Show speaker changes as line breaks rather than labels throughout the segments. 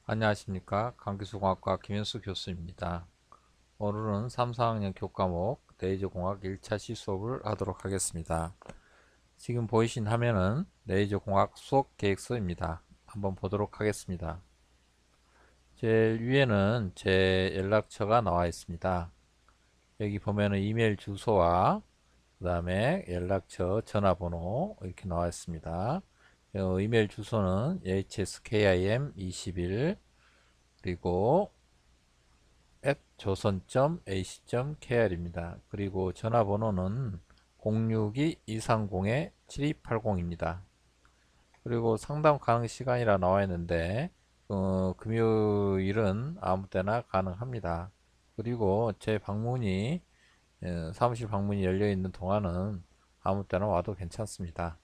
안녕하십니까. 강기수공학과 김현수 교수입니다. 오늘은 3, 4학년 교과목 레이저공학 1차 시수업을 하도록 하겠습니다. 지금 보이신 화면은 레이저공학 수업 계획서입니다. 한번 보도록 하겠습니다. 제일 위에는 제 연락처가 나와 있습니다. 여기 보면은 이메일 주소와 그 다음에 연락처, 전화번호 이렇게 나와 있습니다. 이메일 주소는 hskim21 그리고 조선.ac.kr입니다. 그리고 전화번호는 062-230-7280입니다. 그리고 상담 가능 시간이라 나와 있는데 금요일은 아무 때나 가능합니다. 그리고 제 방문이 사무실 방문이 열려 있는 동안은 아무 때나 와도 괜찮습니다.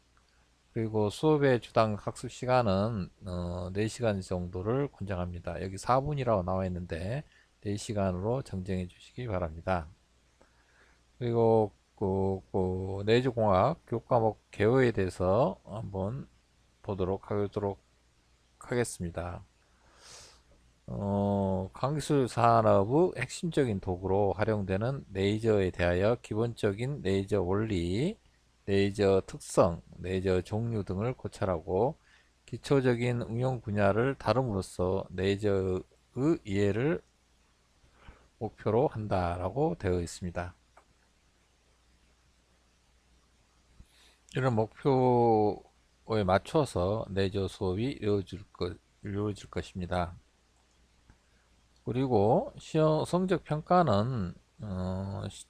그리고 수업의 주당 학습 시간은 4시간 정도를 권장합니다. 여기 4분이라고 나와 있는데 4시간으로 정정해 주시기 바랍니다. 그리고 내주공학 교과목 개요에 대해서 한번 보도록 하겠습니다. 강기술 산업의 핵심적인 도구로 활용되는 레이저에 대하여 기본적인 레이저 원리, 레이저 특성, 레이저 종류 등을 고찰하고 기초적인 응용 분야를 다룸으로써 레이저의 이해를 목표로 한다라고 되어 있습니다. 이런 목표에 맞춰서 레이저 수업이 이루어질 것입니다. 그리고 시험 성적 평가는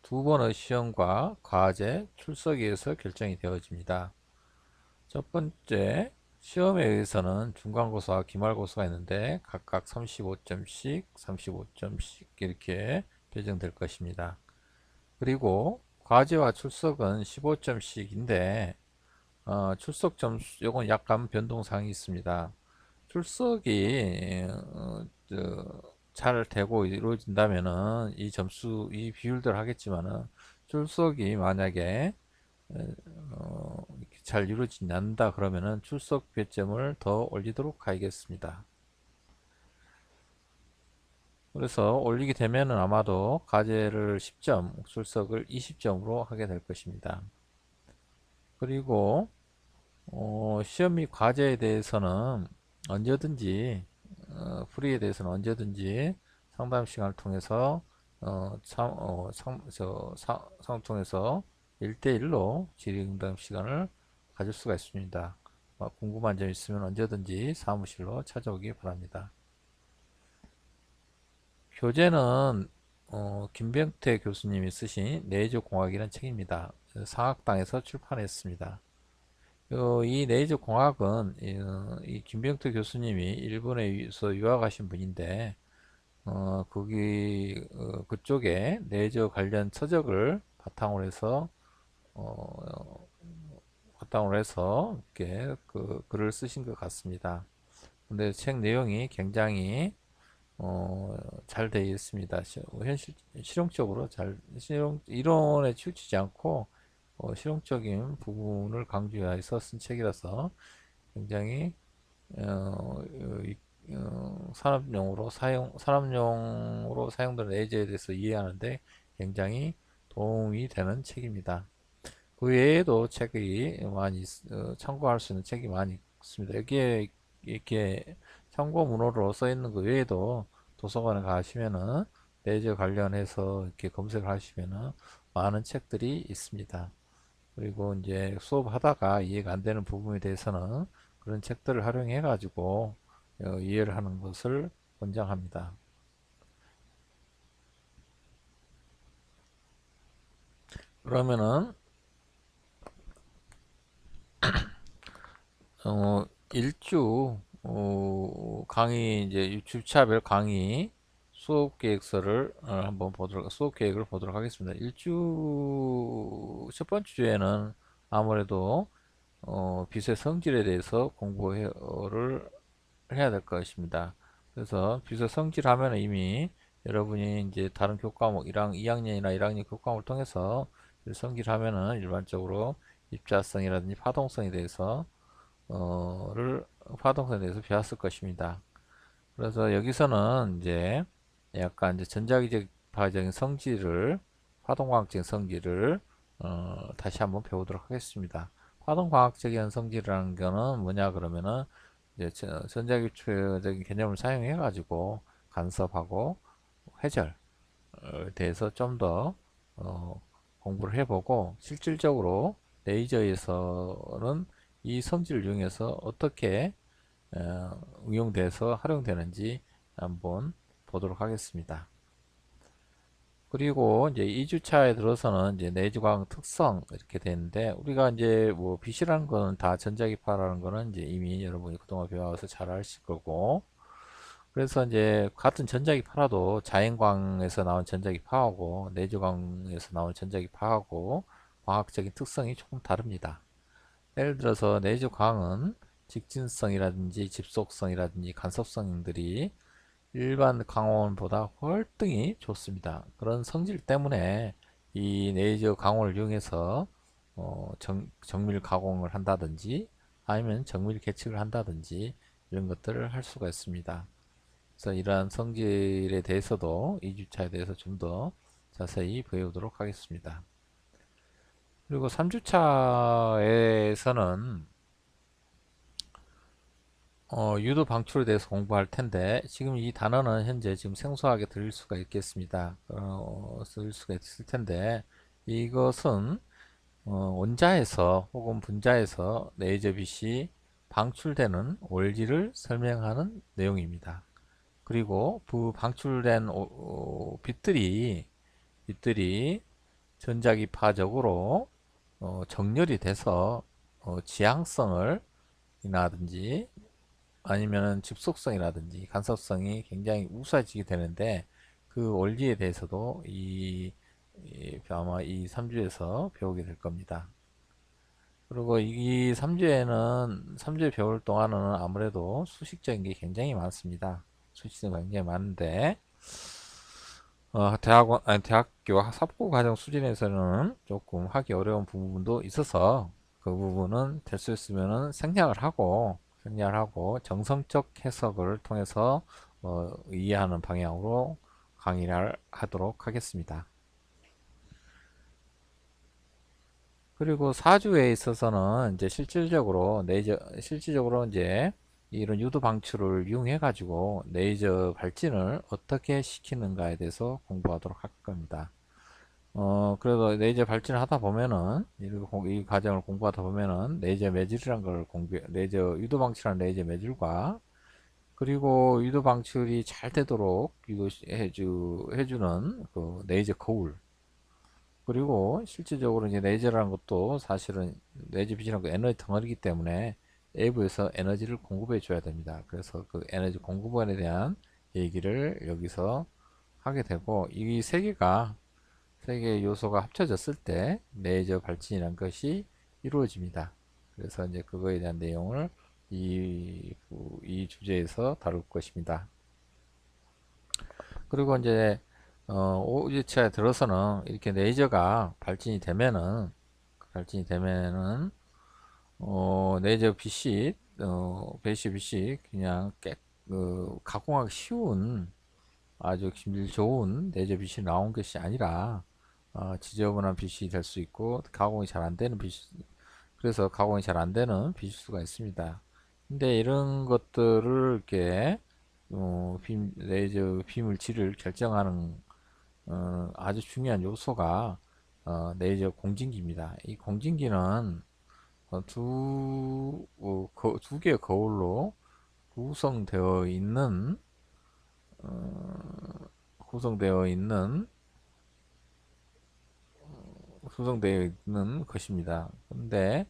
두 번의 시험과 과제, 출석에 의해서 결정이 되어집니다. 첫 번째 시험에 의해서는 중간고사와 기말고사가 있는데 각각 35점씩, 35점씩 이렇게 배정될 것입니다. 그리고 과제와 출석은 15점씩인데 출석 점수 요건 약간 변동사항이 있습니다. 출석이 잘 되고 이루어진다면은 이 점수 이 비율대로 하겠지만은 출석이 만약에 이렇게 잘 이루어지지 않는다 그러면은 출석 배점을 더 올리도록 하겠습니다. 그래서 올리게 되면은 아마도 과제를 10점, 출석을 20점으로 하게 될 것입니다. 그리고 시험 및 과제에 대해서는 언제든지 풀이에 대해서는 언제든지 상담 시간을 통해서 통해서 1대1로 질의응답 시간을 가질 수가 있습니다. 궁금한 점 있으면 언제든지 사무실로 찾아오기 바랍니다. 교재는 김병태 교수님이 쓰신 레이저공학이라는 책입니다. 상학당에서 출판했습니다. 이 레이저 공학은 이 김병태 교수님이 일본에서 유학하신 분인데 그쪽에 레이저 관련 서적을 어, 바탕으로 해서 이렇게 그 글을 쓰신 것 같습니다. 근데 책 내용이 굉장히 잘 되어 있습니다. 실용적으로 이론에 치우치지 않고 실용적인 부분을 강조해서 쓴 책이라서 굉장히 어, 산업용으로 사용되는 레이저에 대해서 이해하는데 굉장히 도움이 되는 책입니다. 그 외에도 책이 참고할 수 있는 책이 많이 있습니다. 여기에 이렇게 참고 문호로 써 있는 그 외에도 도서관에 가시면은 레이저 관련해서 이렇게 검색을 하시면은 많은 책들이 있습니다. 그리고 이제 수업하다가 이해가 안 되는 부분에 대해서는 그런 책들을 활용해 가지고 이해를 하는 것을 권장합니다. 그러면은 일주 강의 이제 주차별 강의 수업 계획서를 수업 계획을 보도록 하겠습니다. 일주 첫 번째 주에는 아무래도 빛의 성질에 대해서 공부를 해야 될 것입니다. 그래서 빛의 성질 하면 이미 여러분이 이제 다른 교과목 2학년이나 1학년 교과목을 통해서 성질 하면은 일반적으로 입자성이라든지 파동성에 대해서 를 파동성에 대해서 배웠을 것입니다. 그래서 여기서는 이제 약간 이제 전자기파적인 성질을, 화동과학적인 성질을 다시 한번 배우도록 하겠습니다. 화동과학적인 성질이라는 거는 뭐냐 그러면은 이제 전자기초적인 개념을 사용해 가지고 간섭하고 회절에 대해서 좀 더 공부를 해보고, 실질적으로 레이저에서는 이 성질을 이용해서 어떻게 응용돼서 활용되는지 한번 보도록 하겠습니다. 그리고 이제 2주차에 들어서는 이제 내주광 특성 이렇게 되는데, 우리가 이제 뭐 빛이라는 거는 다 전자기파라는 거는 이제 이미 여러분이 그동안 배워서 잘 아실 거고, 그래서 이제 같은 전자기파라도 자연광에서 나온 전자기파하고 내주광에서 나온 전자기파하고 과학적인 특성이 조금 다릅니다. 예를 들어서 내주광은 직진성이라든지 집속성이라든지 간섭성들이 일반 광원보다 월등히 좋습니다. 그런 성질 때문에 이 레이저 광원을 이용해서 정밀 가공을 한다든지 아니면 정밀 계측을 한다든지 이런 것들을 할 수가 있습니다. 그래서 이러한 성질에 대해서도 2주차에 대해서 좀 더 자세히 배우도록 하겠습니다. 그리고 3주차에서는 유도 방출에 대해서 공부할 텐데, 지금 이 단어는 현재 지금 생소하게 들릴 수가 있겠습니다. 쓸 수가 있을 텐데, 이것은 원자에서 혹은 분자에서 레이저빛이 방출되는 원리를 설명하는 내용입니다. 그리고 그 방출된 빛들이 전자기파적으로 정렬이 돼서 지향성을 이라든지 아니면은 집속성이라든지 간섭성이 굉장히 우수해지게 되는데, 그 원리에 대해서도 아마 이 3주에서 배우게 될 겁니다. 그리고 이 3주에 배울 동안은 아무래도 수식적인 게 굉장히 많습니다. 수식이 굉장히 많은데, 대학교 사법고 과정 수준에서는 조금 하기 어려운 부분도 있어서, 그 부분은 될 수 있으면은 생략을 하고 정성적 해석을 통해서 이해하는 방향으로 강의를 하도록 하겠습니다. 그리고 사주에 있어서는 이제 실질적으로 이제 이런 유도 방출을 이용해 가지고 레이저 발진을 어떻게 시키는가에 대해서 공부하도록 할 겁니다. 그래도 레이저 발진을 하다 보면은, 이 과정을 공부하다 보면은 레이저 유도 방출한 레이저 매질과, 그리고 유도 방출이 잘 되도록 해주는 그 레이저 거울, 그리고 실질적으로 이제 레이저라는 것도 사실은 레이저 빛이라는 거 에너지 덩어리이기 때문에 외부에서 에너지를 공급해 줘야 됩니다. 그래서 그 에너지 공급원에 대한 얘기를 여기서 하게 되고, 이 세 개의 요소가 합쳐졌을 때 레이저 발진이라는 것이 이루어집니다. 그래서 이제 그거에 대한 내용을 이 주제에서 다룰 것입니다. 그리고 이제 5주차에 들어서는 이렇게 레이저가 발진이 되면은 레이저 빛이 베이시 빛이 그냥 가공하기 쉬운 아주 질 좋은 레이저 빛이 나온 것이 아니라 지저분한 빛이 될 수 있고, 가공이 잘 안 되는 빛, 그래서 가공이 잘 안 되는 빛일 수가 있습니다. 근데 이런 것들을 이렇게 레이저 비물질을 결정하는 아주 중요한 요소가 레이저 공진기입니다. 이 공진기는 두 개의 거울로 구성되어 있는 어, 구성되어 있는 구성되어 있는 것입니다. 근데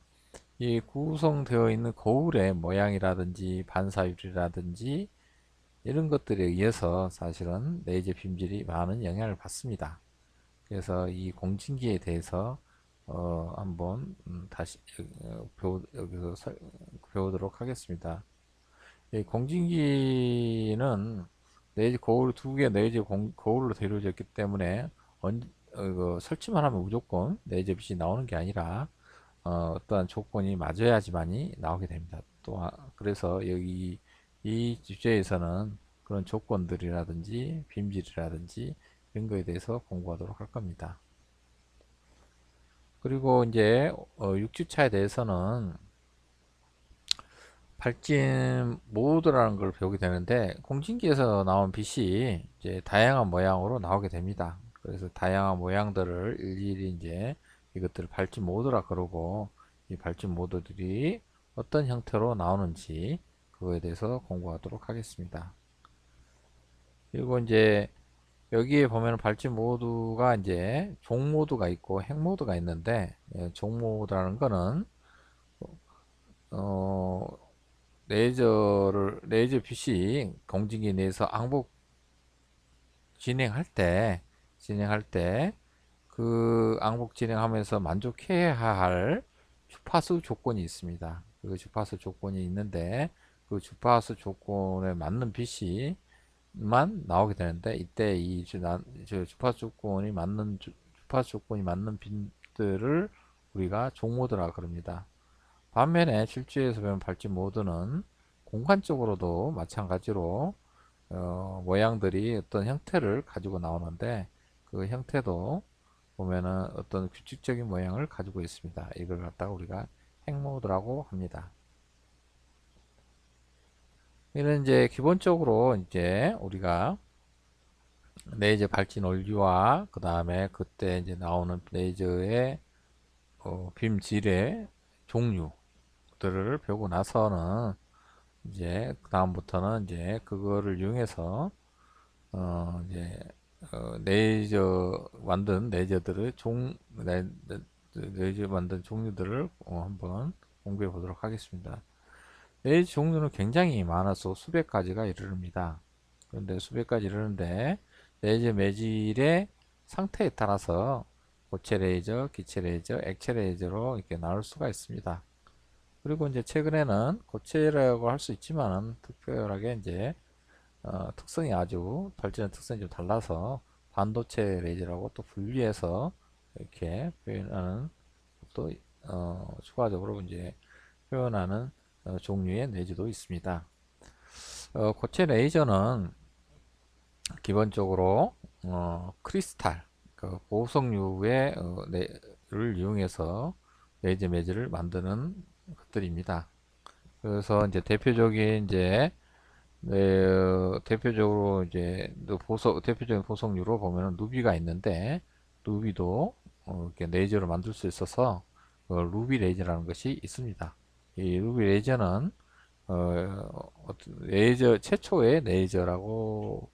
이 구성되어 있는 거울의 모양이라든지 반사율이라든지 이런 것들에 의해서 사실은 레이저 빔질이 많은 영향을 받습니다. 그래서 이 공진기에 대해서 한번 다시 여기서 배우도록 하겠습니다. 이 공진기는 내지 거울 두 개 내지 거울로 되어졌기 때문에 설치만 하면 무조건 레이저 빛이 나오는 게 아니라 떠한 조건이 맞아야지만이 나오게 됩니다. 그래서 여기 이 주제에서는 그런 조건들이라든지 빔질이라든지 이런 거에 대해서 공부하도록 할 겁니다. 그리고 이제 6주차에 대해서는 발진 모드라는 걸 배우게 되는데, 공진기에서 나온 빛이 이제 다양한 모양으로 나오게 됩니다. 그래서 다양한 모양들을 일일이 이제 이것들을 발진 모드라 그러고, 이 발진 모드들이 어떤 형태로 나오는지 그거에 대해서 공부하도록 하겠습니다. 그리고 이제 여기에 보면 발진 모드가 이제 종 모드가 있고 핵 모드가 있는데, 종 모드라는 거는 어, 레이저 빛이 공진기 내에서 항복 진행할 때 그 항복 진행하면서 만족해야 할 주파수 조건이 있습니다. 그 주파수 조건이 있는데, 그 주파수 조건에 맞는 빛이만 나오게 되는데, 이때 주파수 조건이 맞는 빛들을 우리가 종모드라 그럽니다. 반면에 실주에서 배운 발진 모드는 공간적으로도 마찬가지로 모양들이 어떤 형태를 가지고 나오는데, 그 형태도 보면은 어떤 규칙적인 모양을 가지고 있습니다. 이걸 갖다가 우리가 핵모드라고 합니다. 이는 이제 기본적으로 이제 우리가 레이저 발진 원리와 그 다음에 그때 이제 나오는 레이저의 빔질의 종류들을 배우고 나서는, 이제 그 다음부터는 이제 그거를 이용해서 이제 레이저 만든 레이저들의 레이저 만든 종류들을 한번 공부해 보도록 하겠습니다. 레이저 종류는 굉장히 많아서 수백 가지가 이르릅니다. 그런데 수백 가지 이르는데, 레이저 매질의 상태에 따라서 고체 레이저, 기체 레이저, 액체 레이저로 이렇게 나눌 수가 있습니다. 그리고 이제 최근에는 고체라고 할 수 있지만은 특별하게 이제 특성이 아주 발전의 특성이 좀 달라서 반도체 레이저라고 또 분리해서 이렇게 표현하는, 또 추가적으로 이제 표현하는 종류의 레이저도 있습니다. 고체 레이저는 기본적으로 크리스탈, 그 보석류의 를 이용해서 레이저 매질을 만드는 것들입니다. 그래서 이제 대표적으로 이제 대표적인 보석류로 보면은 누비가 있는데, 누비도 이렇게 레이저를 만들 수 있어서 루비 레이저라는 것이 있습니다. 이 루비 레이저는 레이저 최초의 레이저라고로도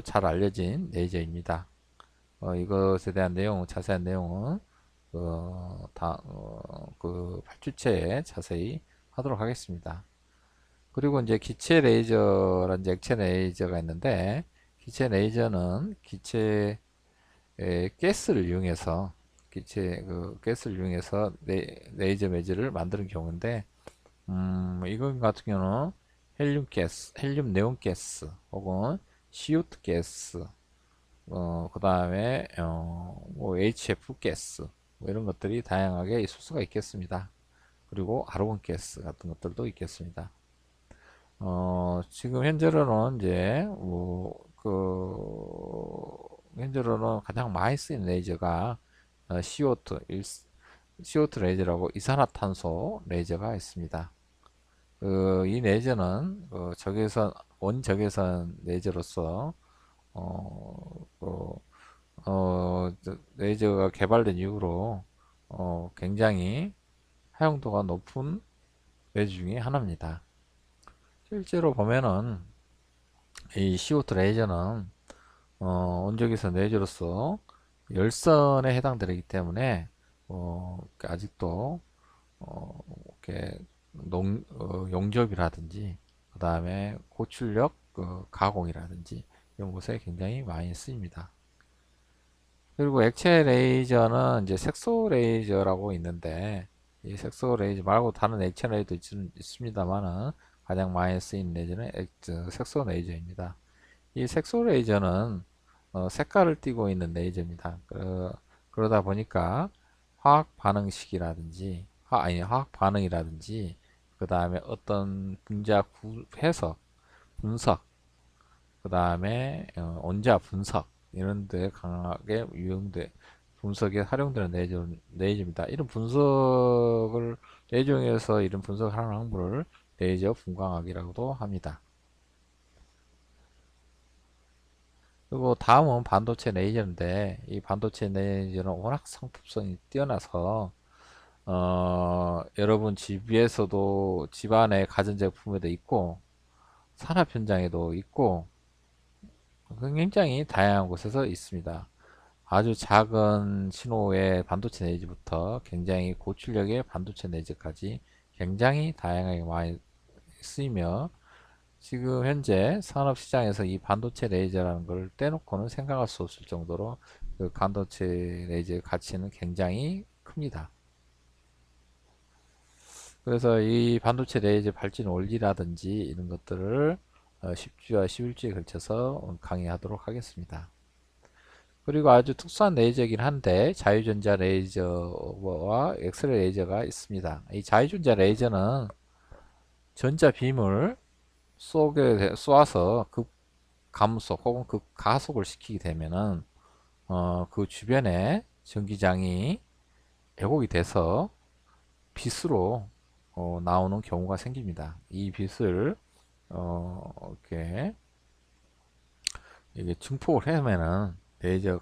잘 알려진 레이저입니다. 이것에 대한 자세한 내용은 그 8주체에 자세히 하도록 하겠습니다. 그리고 이제 기체 레이저라든지 액체 레이저가 있는데, 기체 레이저는 가스를 이용해서 가스를 이용해서 레이저 매질을 만드는 경우인데, 이거 같은 경우는 헬륨 네온 가스 혹은 CO2 가스, 그 다음에 뭐 HF 가스, 뭐 이런 것들이 다양하게 있을 수가 있겠습니다. 그리고 아르곤 가스 같은 것들도 있겠습니다. 지금 현재로는 이제 현재로는 가장 많이 쓰이는 레이저가 CO2 레이저라고 이산화탄소 레이저가 있습니다. 이 레이저는 원적외선 레이저로서 어, 그, 레이저가 개발된 이후로 굉장히 사용도가 높은 레이저 중에 하나입니다. 실제로 보면은 이 CO2 레이저는 원적외선 레이저로서 열선에 해당되기 때문에 아직도 이렇게 용접이라든지 그 다음에 고출력 가공이라든지 이런 곳에 굉장히 많이 쓰입니다. 그리고 액체 레이저는 이제 색소 레이저라고 있는데, 이 색소 레이저 말고 다른 액체 레이저도 있습니다만은 가장 많이 쓰인 레이저는 색소 레이저입니다. 이 색소 레이저는 색깔을 띠고 있는 레이저입니다. 그러다 보니까 화학 반응식이라든지 화학 반응이라든지 그 다음에 어떤 해석, 분석, 그 다음에 원자 분석 이런 데 강하게 분석에 활용되는 레이저입니다. 이런 분석을 레이저에서 이런 분석하는 항목을 레이저 분광학이라고도 합니다. 그리고 다음은 반도체 레이저인데 이 반도체 레이저는 워낙 상품성이 뛰어나서 여러분 집에서도 집안의 가전제품에도 있고 산업 현장에도 있고 굉장히 다양한 곳에서 있습니다. 아주 작은 신호의 반도체 내지부터 굉장히 고출력의 반도체 내지까지 굉장히 다양하게 많이 쓰이며 지금 현재 산업시장에서 이 반도체 레이저라는 걸 떼놓고는 생각할 수 없을 정도로 그 반도체 레이저의 가치는 굉장히 큽니다. 그래서 이 반도체 레이저 발진 원리라든지 이런 것들을 10주와 11주에 걸쳐서 강의하도록 하겠습니다. 그리고 아주 특수한 레이저이긴 한데 자유전자 레이저와 엑스레이 레이저가 있습니다. 이 자유전자 레이저는 전자빔을 쏘아서 급감속 혹은 급가속을 시키게 되면은 그 주변에 전기장이 왜곡이 돼서 빛으로 나오는 경우가 생깁니다. 이 빛을 이렇게 이게 증폭을 하면은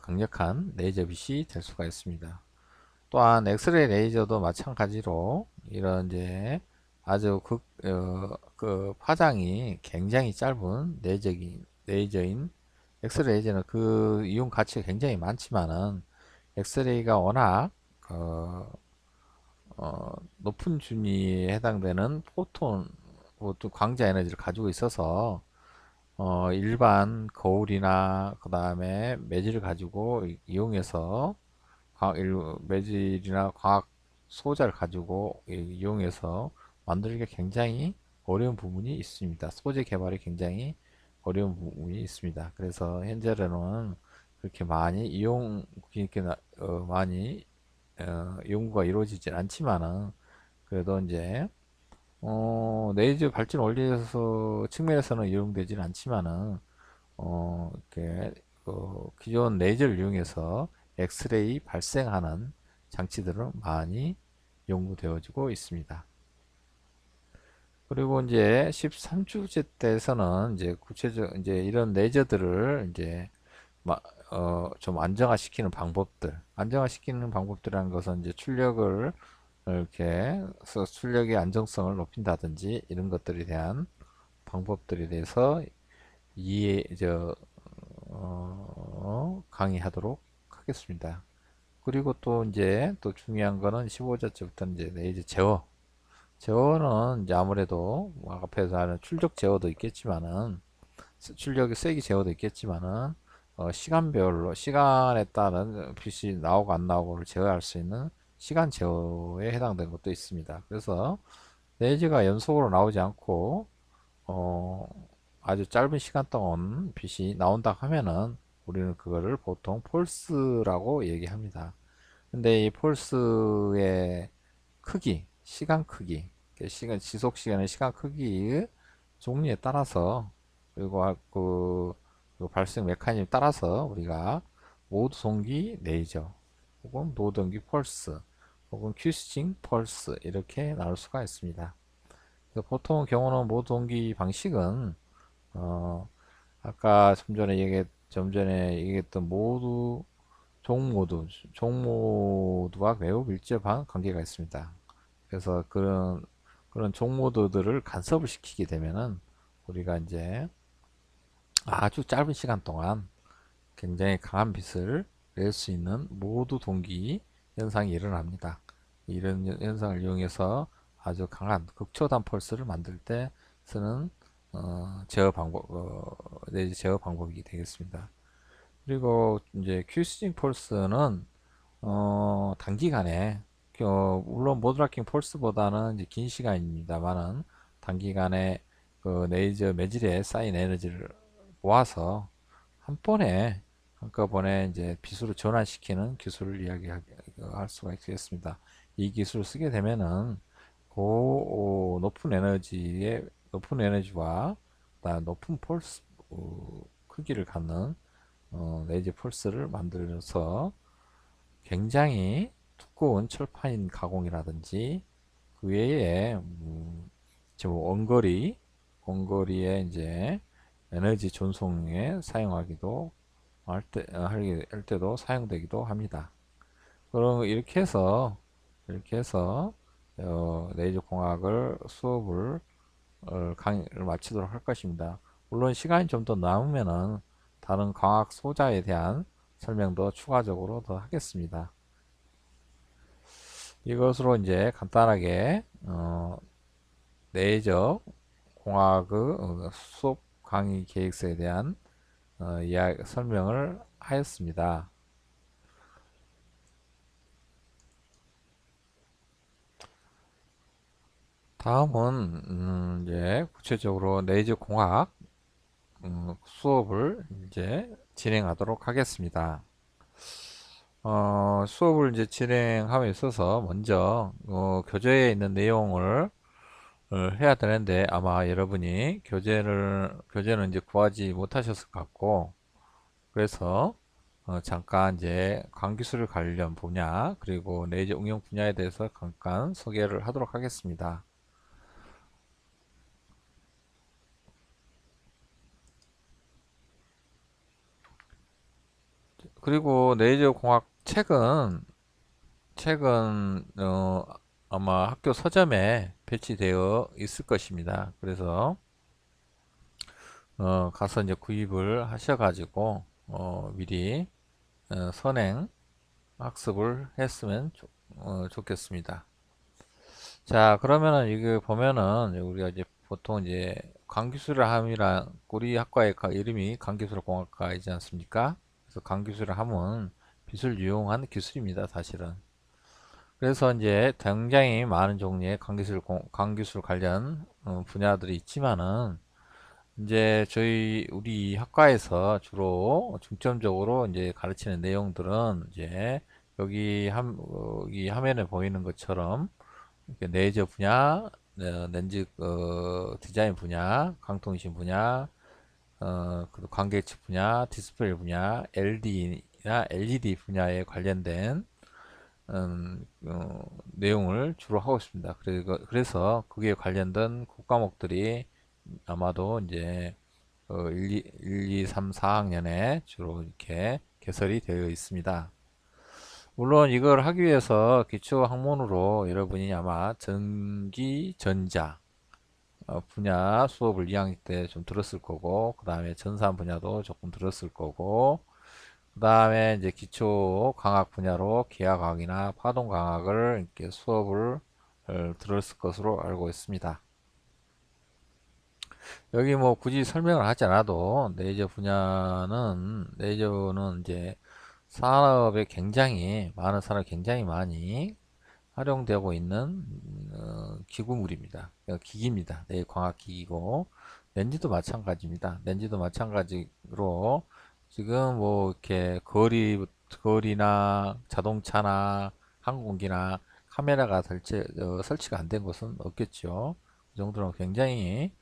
강력한 레이저 빛이 될 수가 있습니다. 또한 엑스레이 레이저도 마찬가지로 이런 이제 아주 그 파장이 굉장히 짧은 레이저인 엑스레이 레이저는 그 이용 가치가 굉장히 많지만은 엑스레이가 워낙 높은 준위에 해당되는 포톤 또 광자 에너지를 가지고 있어서 일반 거울이나 그 다음에 매질을 가지고 이용해서 매질이나 과학 소자를 가지고 이용해서 만들기가 굉장히 어려운 부분이 있습니다. 소재 개발이 굉장히 어려운 부분이 있습니다. 그래서 현재로는 그렇게 많이 이렇게 많이 연구가 이루어지진 않지만은 그래도 이제 레이저 발진 원리에서 측면에서는 이용되지는 않지만은 이렇게 기존 레이저를 이용해서 엑스레이 발생하는 장치들은 많이 연구되어지고 있습니다. 그리고 이제 13주째 때에서는 이제 구체적 이제 이런 레이저들을 이제 좀 안정화시키는 방법들이라는 것은 이제 출력을 이렇게 출력의 안정성을 높인다든지 이런 것들에 대한 방법들에 대해서 이해 강의하도록 하겠습니다. 그리고 또 이제 또 중요한 거는 15자째부터는 이제 레이저 제어는 이제 아무래도 앞에서 하는 출력 제어도 있겠지만은 출력의 세기 제어도 있겠지만은 시간별로 시간에 따른 빛이 나오고 안 나오고를 제어할 수 있는 시간 제어에 해당되는 것도 있습니다. 그래서 레이저가 연속으로 나오지 않고 어, 아주 짧은 시간 동안 빛이 나온다 하면은 우리는 그거를 보통 폴스라고 얘기합니다. 근데 이 폴스의 크기, 시간 크기, 지속 시간의 시간 크기의 종류에 따라서 그리고 그 발생 메커니즘에 따라서 우리가 모두 동기 레이저 혹은 노 동기 펄스 혹은 큐스징 펄스 이렇게 나눌 수가 있습니다. 보통 경우는 모두 동기 방식은 어, 아까 좀 전에 얘기했던 종 모두와 매우 밀접한 관계가 있습니다. 그래서 그런 종 모드들을 간섭을 시키게 되면은 우리가 이제 아주 짧은 시간 동안 굉장히 강한 빛을 낼 수 있는 모두 동기 현상이 일어납니다. 이런 현상을 이용해서 아주 강한 극초단 펄스를 만들 때 쓰는 내지 제어 방법이 되겠습니다. 그리고 이제 큐스징 펄스는 단기간에 물론 모드라킹 펄스보다는 이제 긴 시간입니다만은 단기간에 그 레이저 매질에 쌓인 에너지를 모아서 한 번에 한꺼번에 이제 빛으로 전환시키는 기술을 이야기할 수가 있겠습니다. 이 기술을 쓰게 되면은 높은 에너지와 높은 펄스 크기를 갖는 레이저 펄스를 만들어서 굉장히 두꺼운 철판인 가공이라든지 그 외에 원거리에 이제 에너지 전송에 사용하기도 할 때도 사용되기도 합니다. 그럼 이렇게 해서 레이저 공학을 수업을 강의를 마치도록 할 것입니다. 물론 시간이 좀 더 남으면은 다른 광학 소자에 대한 설명도 추가적으로 더 하겠습니다. 이것으로 이제 간단하게 레이저 공학의 수업 강의 계획서에 대한 설명을 하였습니다. 다음은 이제 구체적으로 레이저 공학 수업을 이제 진행하도록 하겠습니다. 수업을 이제 진행함에 있어서 먼저 교재에 있는 내용을 해야 되는데 아마 여러분이 교재는 이제 구하지 못하셨을 것 같고 그래서 잠깐 이제 광기술 관련 분야 그리고 레이저 응용 분야에 대해서 잠깐 소개를 하도록 하겠습니다. 그리고 레이저 공학 책은 아마 학교 서점에 배치되어 있을 것입니다. 그래서 가서 이제 구입을 하셔가지고 미리 선행 학습을 했으면 좋겠습니다. 자, 그러면은 이거 보면은 우리가 이제 보통 이제 광기술함이란 우리 학과의 이름이 광기술공학과이지 않습니까? 그래서 광기술함은 빛을 이용한 기술입니다, 사실은. 그래서 이제 굉장히 많은 종류의 광기술 관련 분야들이 있지만은 이제 우리 학과에서 주로 중점적으로 이제 가르치는 내용들은 이제 여기 화면에 보이는 것처럼 이렇게 레이저 분야, 렌즈 디자인 분야, 강통신 분야, 그리고 광계측 분야, 디스플레이 분야, LED나 LED 분야에 관련된 내용을 주로 하고 있습니다. 그래서 그게 관련된 국과목들이 아마도 이제 1, 2, 3, 4학년에 주로 이렇게 개설이 되어 있습니다. 물론 이걸 하기 위해서 기초 학문으로 여러분이 아마 전기, 전자 분야 수업을 2학년 때 좀 들었을 거고, 그 다음에 전산 분야도 조금 들었을 거고, 그 다음에 이제 기초 광학 분야로 기하광이나 파동광학을 이렇게 수업을 들었을 것으로 알고 있습니다. 여기 뭐 굳이 설명을 하지 않아도 레이저는 이제 산업에 굉장히 많이 활용되고 있는 기구물입니다. 기기입니다. 네, 광학기기고 렌즈도 마찬가지입니다. 렌즈도 마찬가지로 지금 뭐 이렇게 거리나 자동차나 항공기나 카메라가 설치가 안 된 곳은 없겠죠. 그 정도로 굉장히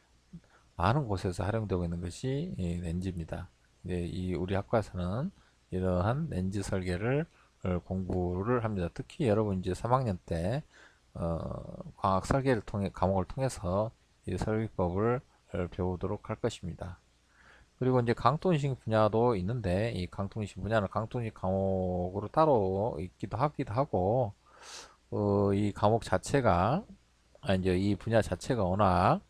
많은 곳에서 활용되고 있는 것이 이 렌즈입니다. 네, 이 우리 학과에서는 이러한 렌즈 설계를 공부를 합니다. 특히 여러분 이제 3학년 때 광학 설계를 통해 과목을 통해서 이 설계법을 배우도록 할 것입니다. 그리고 이제 강통식 분야도 있는데 이 강통식 분야는 강통식 과목으로 따로 하기도 하고 이 과목 자체가 이제 이 분야 자체가 워낙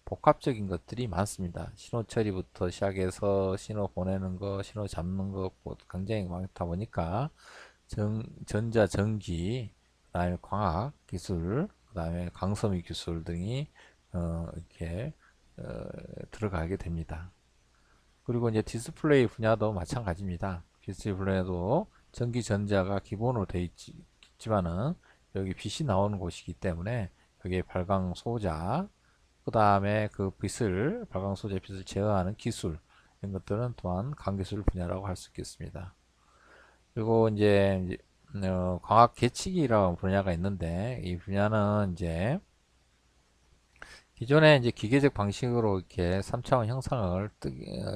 복합적인 것들이 많습니다. 신호 처리부터 시작해서 신호 보내는 거, 신호 잡는 거 굉장히 많다 보니까 전자, 전기, 그다음에 광학 기술, 그다음에 강섬유 기술 등이 이렇게 어, 들어가게 됩니다. 그리고 이제 디스플레이 분야도 마찬가지입니다. 디스플레이도 전기, 전자가 기본으로 되어 있지만은 여기 빛이 나오는 곳이기 때문에 여기에 발광 소자, 그 다음에 발광 소재 빛을 제어하는 기술 이런 것들은 또한 강기술 분야라고 할 수 있겠습니다. 그리고 이제 광학 계측이라는 분야가 있는데 이 분야는 이제 기존에 이제 기계적 방식으로 이렇게 3차원 형상을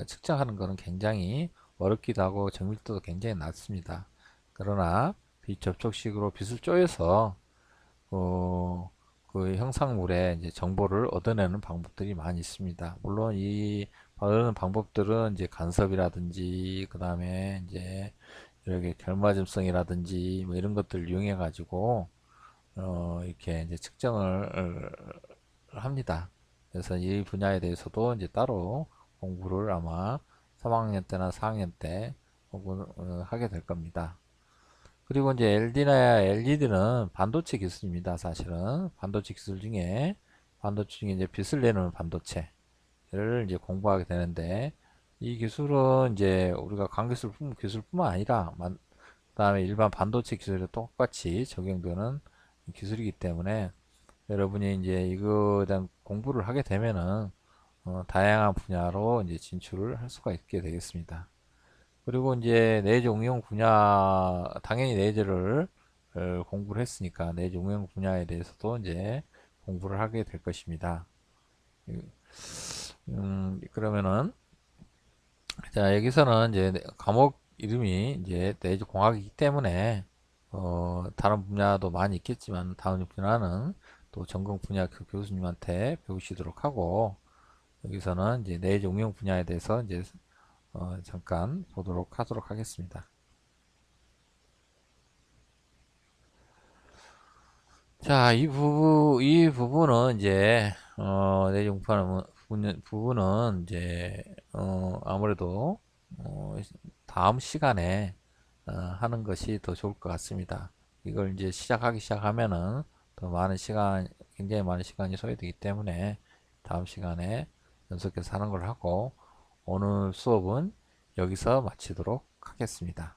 측정하는 것은 굉장히 어렵기도 하고 정밀도도 굉장히 낮습니다. 그러나 비접촉식으로 빛을 쪼여서 그 형상물의 이제 정보를 얻어내는 방법들이 많이 있습니다. 물론 이 얻어내는 방법들은 이제 간섭이라든지 그 다음에 이제 이렇게 결맞음성이라든지 뭐 이런 것들을 이용해 가지고 이렇게 이제 측정을 합니다. 그래서 이 분야에 대해서도 이제 따로 공부를 아마 3학년 때나 4학년 때 혹은 하게 될 겁니다. 그리고 이제 LD나 LED는 반도체 기술입니다. 사실은 반도체 기술 중에 이제 빛을 내는 반도체를 이제 공부하게 되는데 이 기술은 이제 우리가 기술뿐만 아니라 그다음에 일반 반도체 기술에 똑같이 적용되는 기술이기 때문에 여러분이 이제 이거에 대한 공부를 하게 되면은 다양한 분야로 이제 진출을 할 수가 있게 되겠습니다. 그리고 이제 내재 응용 분야, 당연히 내재를 공부를 했으니까 내재 응용 분야에 대해서도 이제 공부를 하게 될 것입니다. 그러면은 자 여기서는 이제 과목 이름이 이제 내재 공학이기 때문에 다른 분야도 많이 있겠지만 다른 분야는 또 전공 분야 그 교수님한테 배우시도록 하고 여기서는 이제 내재 응용 분야에 대해서 이제 잠깐 보도록 하도록 하겠습니다. 자, 이 부분은 이제, 내용파는 부분은 이제, 아무래도, 다음 시간에, 하는 것이 더 좋을 것 같습니다. 이걸 이제 시작하면은 더 많은 시간, 굉장히 많은 시간이 소요되기 때문에 다음 시간에 연속해서 하는 걸 하고, 오늘 수업은 여기서 마치도록 하겠습니다.